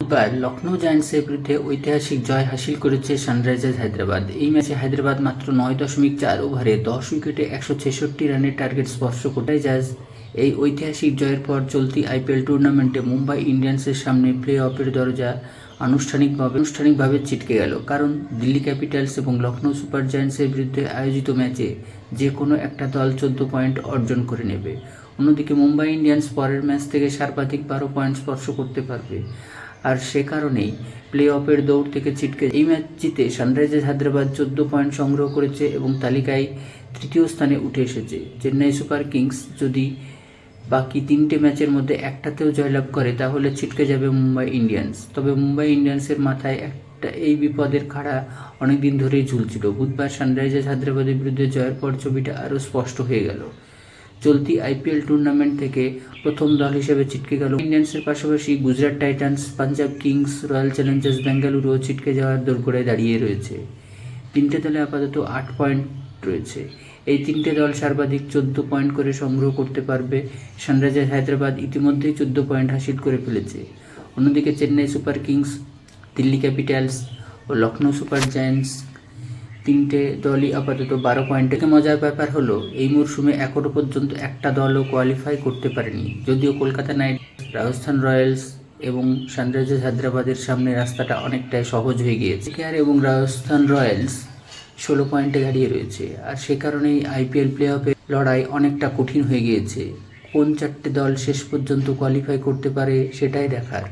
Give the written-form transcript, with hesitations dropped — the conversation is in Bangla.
বুধবার লখনৌ জায়ান্টসের বিরুদ্ধে ঐতিহাসিক জয় হাসিল করেছে সানরাইজার্স হায়দ্রাবাদ। এই ম্যাচে হায়দ্রাবাদ মাত্র 9.4 ওভারে 10 উইকেটে 166 রানের টার্গেট স্পর্শ করে। সানরাইজার্স এই ঐতিহাসিক জয়ের পর চলতি আইপিএল টুর্নামেন্টে মুম্বাই ইন্ডিয়ান্সের সামনে প্লে অফের দরজা আনুষ্ঠানিকভাবে ছিটকে গেল, কারণ দিল্লি ক্যাপিটালস এবং লখনৌ সুপার জায়ান্টসের বিরুদ্ধে আয়োজিত ম্যাচে যে কোনো একটা দল 14 পয়েন্ট অর্জন করে নেবে। অন্যদিকে মুম্বাই ইন্ডিয়ান্স পরের ম্যাচ থেকে সর্বাধিক 12 পয়েন্ট স্পর্শ করতে পারবে, আর সে কারণেই প্লে অফের দৌড় থেকে ছিটকে এই ম্যাচ জিতে সানরাইজার্স হায়দ্রাবাদ 14 পয়েন্ট সংগ্রহ করেছে এবং তালিকায় তৃতীয় স্থানে উঠে এসেছে। চেন্নাই সুপার কিংস যদি বাকি 3টে ম্যাচের মধ্যে একটাতেও জয়লাভ করে তাহলে ছিটকে যাবে মুম্বাই ইন্ডিয়ান্স। তবে মুম্বাই ইন্ডিয়ান্সের মাথায় এই বিপদের খাড়া অনেকদিন ধরেই ঝুলছিল। বুধবার সানরাইজার্স হায়দ্রাবাদের বিরুদ্ধে জয়ের পর ছবিটা আরও স্পষ্ট হয়ে গেল। চলতি আইপিএল টুর্নামেন্ট থেকে প্রথম দল হিসেবে ছিটকে গেল ইন্ডিয়ান্সের পাশাপাশি Gujarat Titans, Punjab Kings, Royal Challengers বেঙ্গালুরুও ছিটকে যাওয়ার দোরগোড়ায় দাঁড়িয়ে রয়েছে। 3টে দলে আপাতত 8 পয়েন্ট রয়েছে। এই 3টে দল সর্বাধিক 14 পয়েন্ট করে সংগ্রহ করতে পারবে। সানরাইজার্স হায়দ্রাবাদ ইতিমধ্যেই 14 পয়েন্ট হাসিল করে ফেলেছে। অন্যদিকে Chennai Super Kings, Delhi Capitals ও লখনৌ সুপার জায়ান্টস 3টে দলই আপাতত 12 পয়েন্ট। থেকে মজার ব্যাপার হলো এই মরশুমে এখনও পর্যন্ত একটা দলও কোয়ালিফাই করতে পারেনি। যদিও কলকাতা নাইট রাজস্থান রয়্যালস এবং সানরাইজার্স হায়দ্রাবাদের সামনে রাস্তাটা অনেকটাই সহজ হয়ে গিয়েছে। কেআর এবং রাজস্থান রয়্যালস 16 পয়েন্টে দাঁড়িয়ে রয়েছে, আর সে কারণেই আইপিএল প্লে অফের লড়াই অনেকটা কঠিন হয়ে গিয়েছে। কোন 4টে দল শেষ পর্যন্ত কোয়ালিফাই করতে পারে সেটাই দেখার।